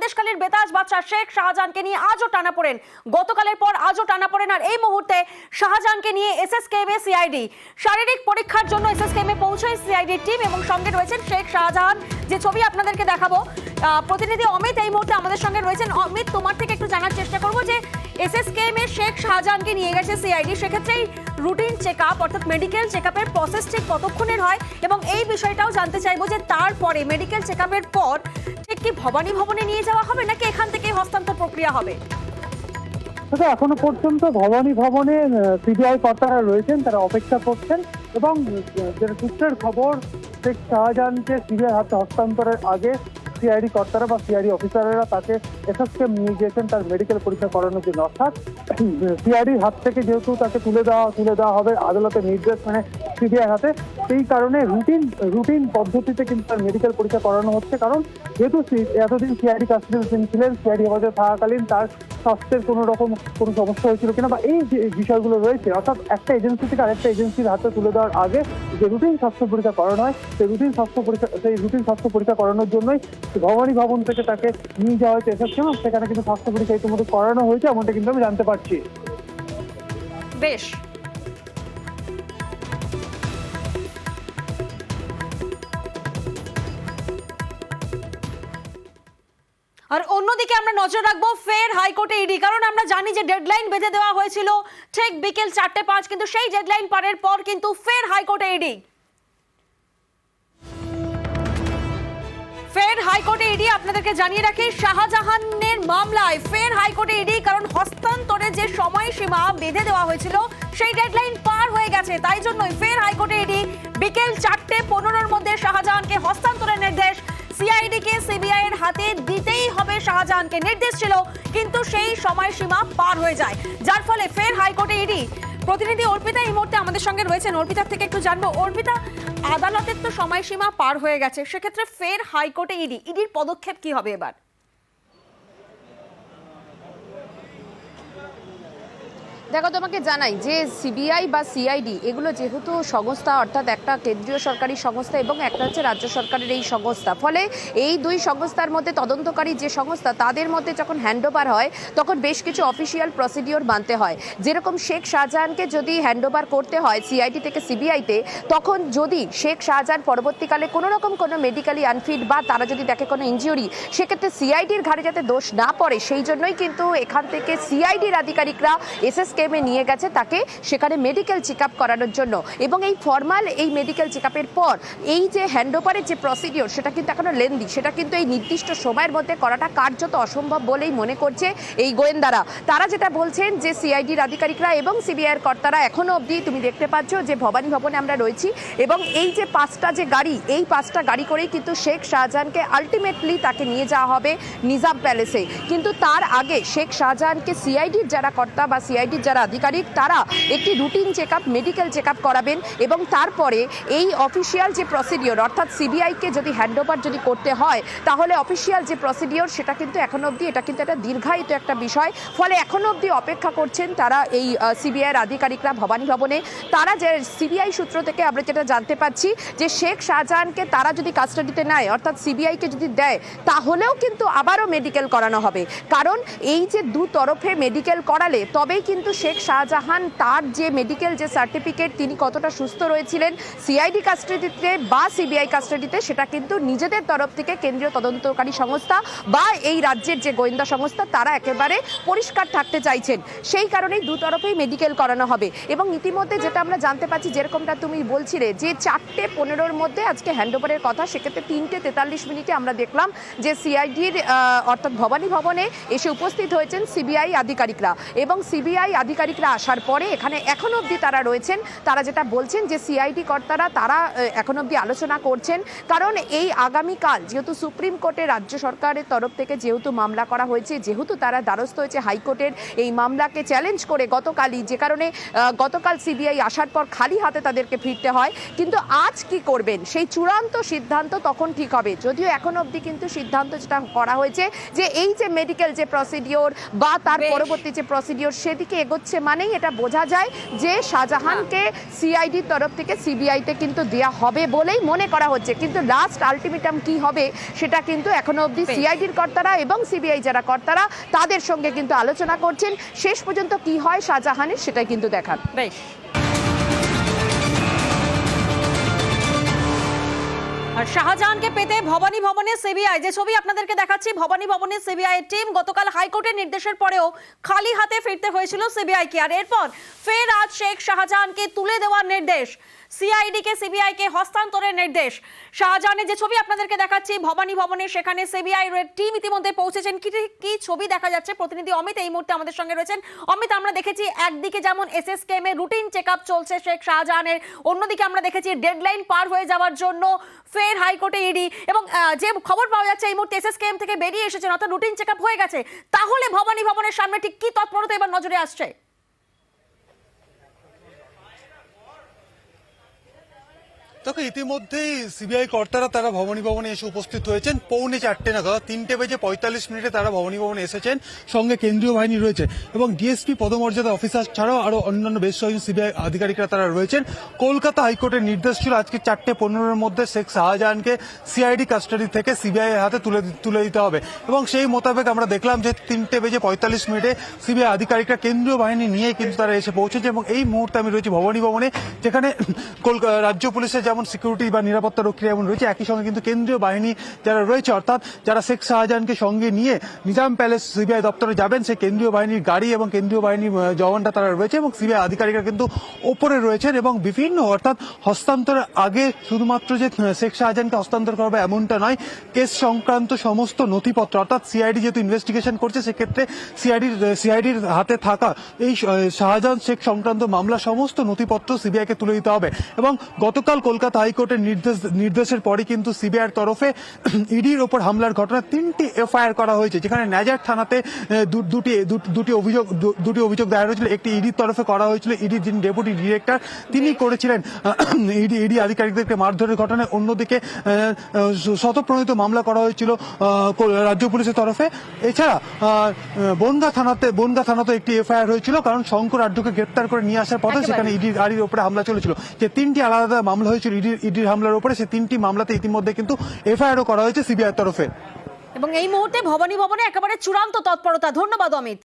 সন্দেশখালীর বেতাজ বাদশা শেখ শাহজাহানকে নিয়ে আজও টানাপোড়েন, গতকালের পর আজও টানাপোড়েন। আর এই মুহূর্তে শাহজাহানকে নিয়ে এসএসকেএমে সিআইডি শারীরিক পরীক্ষার জন্য এসএসকেএমে পৌঁছয় সিআইডি টিম এবং সঙ্গে রয়েছেন শেখ শাহজাহান। যে ছবি আপনাদেরকে দেখাবো, প্রতিনিধি অমিত এই মুহূর্তে আমাদের সঙ্গে রয়েছেন। অমিত, তোমার থেকে একটু জানার চেষ্টা করবো যে এসএসকেএমে শেখ শাহজাহানকে নিয়ে গেছে সিআইডি, সেক্ষেত্রে রুটিন চেক আপ অর্থাৎ মেডিকেল চেক আপের প্রসেস ঠিক কতক্ষণের হয়, এবং এই বিষয়টাও জানতে চাইবো যে তারপরে মেডিকেল চেক আপের পর ঠিক কি ভবানী ভবনে নিয়ে যাওয়া হবে নাকি এখান থেকে হস্তান্তর প্রক্রিয়া হবে? এখনো পর্যন্ত ভবানী ভবনে সিবিআই কর্তারা রয়েছেন, তারা অপেক্ষা করছেন এবং যেটা সূত্রের খবর শেখ শাহজাহানকে সিবিআই হাতে হস্তান্তরের আগে সিআইডি কর্তারা বা সিআইডি অফিসাররা তাকে এসএসকেএম নিয়ে গিয়েছেন তার মেডিকেল পরীক্ষা করানোর জন্য। অর্থাৎ সিআইডির হাত থেকে যেহেতু তাকে তুলে দেওয়া হবে আদালতের নির্দেশ মানে সিবিআই হাতে, সেই কারণে রুটিন পদ্ধতিতে কিন্তু তার মেডিকেল পরীক্ষা করানো হচ্ছে। কারণ যেহেতু এতদিন সিআইডি কাস্টডিতে তিনি ছিলেন, সিআইডি হেফাজতে থাকাকালীন তার স্বাস্থ্যের কোনো সমস্যা হয়েছিল কিনা বা এই যে বিষয়গুলো রয়েছে, অর্থাৎ একটা এজেন্সি থেকে আরেকটা এজেন্সির হাতে তুলে দেওয়ার আগে যে রুটিন স্বাস্থ্য পরীক্ষা করানো হয়, সেই রুটিন স্বাস্থ্য পরীক্ষা করানোর জন্যই ভবানী ভবন থেকে তাকে নিয়ে যাওয়া হয়েছে এসএসকেএম। সেখানে কিন্তু স্বাস্থ্য পরীক্ষা ইতিমধ্যে করানো হয়েছে, এমনটা কিন্তু আমি জানতে পারছি। বেশ, আর অন্যদিকে আমরা নজর রাখবো ফের হাইকোর্টে ইডি, কারণ আমরা জানি যে ডেডলাইন বেঁধে দেওয়া হয়েছিল ঠিক বিকেল 4:05, কিন্তু সেই ডেডলাইন পারের পর কিন্তু ফের হাইকোর্টে ইডি। ফের হাইকোর্টে ইডি, আপনাদেরকে জানিয়ে রাখি শাহজাহানের মামলায় ফের হাইকোর্টে ইডি, কারণ হস্তান্তরের যে সময়সীমা বেঁধে দেওয়া হয়েছিল সেই ডেডলাইন পার হয়ে গেছে, তাই জন্যই ফের হাইকোর্টে ইডি। বিকেল 4:15-র মধ্যে শাহজাহানকে হস্তান্তরের নির্দেশ। সিআইডি কে সিবিআই এর হাতে দিতেই হবে শাহজাহানকে, নির্দেশ ছিল, কিন্তু সেই সময়সীমা পার হয়ে যায়, যার ফলে ফের হাইকোর্টে ইডি। প্রতিনিধি অর্পিতা এই মুহূর্তে আমাদের সঙ্গে রয়েছেন, অর্পিতার থেকে একটু জানবো। অর্পিতা, আদালতের তো সময়সীমা পার হয়ে গেছে, সেক্ষেত্রে ফের হাইকোর্টে ইডির পদক্ষেপ কি হবে এবার? দেখো, তোমাকে জানাই যে সিবিআই বা সিআইডি এগুলো যেহেতু সংস্থা, অর্থাৎ একটা কেন্দ্রীয় সরকারি সংস্থা এবং একটা হচ্ছে রাজ্য সরকারের এই সংস্থা, ফলে এই দুই সংস্থার মধ্যে তদন্তকারী যে সংস্থা তাদের মধ্যে যখন হ্যান্ডওভার হয় তখন বেশ কিছু অফিসিয়াল প্রসিডিওর মানতে হয়। যেরকম শেখ শাহজাহানকে যদি হ্যান্ডওভার করতে হয় সিআইডি থেকে সিবিআইতে, তখন যদি শেখ শাহজাহান পরবর্তীকালে কোনো রকম কোনো মেডিকেলি আনফিট বা তারা যদি দেখে কোনো ইনজিউরি, সেক্ষেত্রে সিআইডির ঘাড়ে যাতে দোষ না পড়ে সেই জন্যই কিন্তু এখান থেকে সিআইডির আধিকারিকরা এসএসকেএমে নিয়ে গেছে তাকে সেখানে মেডিকেল চেক আপ করানোর জন্য। এবং এই ফর্মাল এই মেডিকেল চেক আপের পর এই যে হ্যান্ডওভারের যে প্রসিডিওর সেটা কিন্তু এখনো লেন্দি, সেটা কিন্তু এই নির্দিষ্ট সময়ের মধ্যে করাটা কার্যত অসম্ভব বলেই মনে করছে এই গোয়েন্দারা। তারা যেটা বলছেন যে সিআইডির আধিকারিকরা এবং সিবিআইয়ের কর্তারা এখনো অবধি তুমি দেখতে পাচ্ছ যে ভবানী ভবনে আমরা রয়েছি, এবং এই যে 5টা যে গাড়ি, এই 5টা গাড়ি করেই কিন্তু শেখ শাহজাহানকে আলটিমেটলি তাকে নিয়ে যাওয়া হবে নিজাম প্যালেসে। কিন্তু তার আগে শেখ শাহজাহানকে সিআইডির যারা কর্তা বা সিআইডির যারা আধিকারিক তারা একটি routine check up medical check up করাবেন, এবং তারপরে এই অফিসিয়াল যে প্রসিডিওর অর্থাৎ সিবিআইকে যদি হ্যান্ডওভার যদি করতে হয় তাহলে অফিসিয়াল যে প্রসিডিওর সেটা কিন্তু এখনো অবধি এটা কিন্তু একটা দীর্ঘায়িত একটা বিষয়। ফলে এখনো অবধি অপেক্ষা করছেন তারা এই সিবিআইয়ের আধিকারিকরা ভবানী ভবনে। তারা যে সিবিআই সূত্র থেকে আমরা যেটা জানতে পাচ্ছি যে শেখ শাহজাহানকে তারা যদি কাস্টাডিতে নেয় অর্থাৎ সিবিআইকে যদি দেয় তাহলেও কিন্তু আবারও মেডিকেল করানো হবে, কারণ এই যে দু তরফে মেডিকেল করালে তবেই কিন্তু শেখ শাহজাহান তার যে মেডিকেল যে সার্টিফিকেট তিনি কতটা সুস্থ রয়েছিলেন সিআইডি কাস্টাডিতে বা সিবিআই কাস্টাডিতে সেটা কিন্তু নিজেদের তরফ থেকে কেন্দ্রীয় তদন্তকারী সংস্থা বা এই রাজ্যের যে গোয়েন্দা সংস্থা তারা একেবারে পরিষ্কার থাকতে চাইছেন। সেই কারণেই দু তরফেই মেডিকেল করানো হবে। এবং ইতিমধ্যে যেটা আমরা জানতে পাচ্ছি, যেরকমটা তুমি বলছিলে যে 4:15-র মধ্যে আজকে হ্যান্ডওভারের কথা, সেক্ষেত্রে 3:43 আমরা দেখলাম যে সিআইডির অর্থাৎ ভবানী ভবনে এসে উপস্থিত হয়েছেন সিবিআই আধিকারিকরা, এবং সিবিআই আধিকারিকরা আসার পরে এখানে এখনো অবধি তারা রয়েছেন। তারা যেটা বলছেন যে সিআইডি কর্তারা তারা এখনো অবধি আলোচনা করছেন, কারণ এই আগামীকাল যেহেতু সুপ্রিম কোর্টে রাজ্য সরকারের তরফ থেকে যেহেতু মামলা করা হয়েছে, যেহেতু তারা দ্বারস্থ হয়েছে হাইকোর্টের এই মামলাকে চ্যালেঞ্জ করে গতকালই, যে কারণে গতকাল সিবিআই আসার পর খালি হাতে তাদেরকে ফিরতে হয়। কিন্তু আজ কি করবেন সেই চূড়ান্ত সিদ্ধান্ত তখন ঠিক হবে, যদিও এখনো অবধি কিন্তু সিদ্ধান্ত যেটা করা হয়েছে যে এই যে মেডিকেল যে প্রসিডিওর বা তার পরবর্তী যে প্রসিডিওর সেদিকে এগোচ্ছে মানেই এটা বোঝা যায় যে শাহজাহানকে সিআইডির তরফ থেকে সিবিআইতে কিন্তু দেয়া হবে বলেই মনে করা হচ্ছে, কিন্তু লাস্ট আলটিমেটাম কি হবে সেটা কিন্তু এখনো অবধি সিআইডির কর্তারা এবং সিবিআই যারা কর্তারা তাদের সঙ্গে কিন্তু আলোচনা করছেন। শেষ পর্যন্ত কি হয় শাহজাহানের সেটাই কিন্তু দেখার। বেশ। আর শাহজাহানকে পেতে ভবানী ভবনে সিবিআই, যে ছবি আপনাদেরকে দেখাচ্ছি, ভবানী ভবনে সিবিআই এর টিম গতকাল হাইকোর্টের নির্দেশের পরেও খালি হাতে ফিরতে হয়েছিল সিবিআই কে। আর এরপর ফের আজ শেখ শাহজাহানকে তুলে দেওয়ার নির্দেশ, সিআইডি কে সিবিআই কে হস্তান্তরের নির্দেশ। শাহজাহানের যে ছবি আপনাদেরকে দেখাচ্ছি ভবানী ভবনে, সেখানে সিবিআই এর টিম ইতিমধ্যে পৌঁছেছেন। কি ছবি দেখা যাচ্ছে, প্রতিনিধি অমিত এই মুহূর্তে আমাদের সঙ্গে রয়েছেন। অমিত, আমরা দেখেছি একদিকে যেমন এসএসকেএম এর রুটিন চেকআপ চলছে শেখ শাহজাহানের, অন্যদিকে আমরা দেখেছি ডেডলাইন পার হয়ে যাওয়ার জন্য ফের হাইকোর্টে ইডি, এবং যে খবর পাওয়া যাচ্ছে এই মুহূর্তে এসএসকেএম থেকে বেরিয়ে এসেছেন, অর্থাৎ রুটিন চেকআপ হয়ে গেছে। তাহলে ভবানী ভবনের সামনে ঠিক কি তৎপরতা এবার নজরে আসছে? দেখো, ইতিমধ্যেই সিবিআই কর্তারা তারা ভবানী ভবনে এসে উপস্থিত হয়েছেন। 4:45 নাগাদ, 3:45 তারা ভবানী ভবনে এসেছেন। সঙ্গে কেন্দ্রীয় বাহিনী রয়েছে এবং ডিএসপি পদমর্যাদা অফিসার ছাড়াও আরো অন্যান্য বেশ কয়েকজন সিবিআই আধিকারিকরা তারা রয়েছেন। কলকাতা হাইকোর্টের নির্দেশ ছিল আজকে 4:15-এর মধ্যে শেখ শাহজাহানকে সিআইডি কাস্টাডি থেকে সিবিআই এর হাতে তুলে দিতে হবে এবং সেই মোতাবেক আমরা দেখলাম যে 3:45 সিবিআই আধিকারিকরা কেন্দ্রীয় বাহিনী নিয়ে কিন্তু তারা এসে পৌঁছেছে। এবং এই মুহূর্তে আমি রয়েছি ভবানী ভবনে, যেখানে রাজ্য পুলিশের যেমন সিকিউরিটি বা নিরাপত্তা রক্ষী যেমন রয়েছে, একই সঙ্গে কিন্তু কেন্দ্রীয় বাহিনী যারা রয়েছে, অর্থাৎ যারা শেখ শাহজাহানকে সঙ্গে নিয়ে নিজাম প্যালেস সিবিআই দপ্তরে যাবেন, সেই কেন্দ্রীয় বাহিনীর গাড়ি এবং কেন্দ্রীয় বাহিনীর জওয়ানরা তারা রয়েছে এবং সিবিআই আধিকারিকরা কিন্তু ওপরে রয়েছেন। এবং বিভিন্ন অর্থাৎ হস্তান্তরের আগে শুধুমাত্র যে শেখ শাহজাহানকে হস্তান্তর করবে এমনটা নয়, কেস সংক্রান্ত সমস্ত নথিপত্র, অর্থাৎ সিআইডি যেহেতু ইনভেস্টিগেশন করছে, সেক্ষেত্রে সিআইডির হাতে থাকা এই শাহজাহান শেখ সংক্রান্ত মামলা সমস্ত নথিপত্র সিবিআইকে তুলে দিতে হবে। এবং গতকাল কলকাতা হাইকোর্টের নির্দেশের পরে কিন্তু সিবিআইয়ের তরফে ইডির ওপর হামলার ঘটনায় 3টি এফআইআর করা হয়েছে, যেখানে নাজার থানাতে দুটি অভিযোগ দায়ের হয়েছিল। একটি ইডির তরফে করা হয়েছিল, ইডির যিনি ডেপুটি ডিরেক্টর তিনি করেছিলেন ইডি আধিকারিকদেরকে মারধরের ঘটনায়। অন্যদিকে স্বতঃপ্রণীত মামলা করা হয়েছিল রাজ্য পুলিশের তরফে। এছাড়া বনগাঁ থানাতে একটি এফআইআর হয়েছিল, কারণ শঙ্কর আড্ডকে গ্রেপ্তার করে নিয়ে আসার পথে সেখানে ইডির উপরে হামলা চলেছিল। যে 3টি আলাদা মামলা হয়েছিল ইডির হামলার উপরে, সেই 3টি মামলাতে ইতিমধ্যে কিন্তু এফআইআরও করা হয়েছে সিবিআই তরফে। এবং এই মুহূর্তে ভবানী ভবনে একেবারে চূড়ান্ত তৎপরতা। ধন্যবাদ অমিত।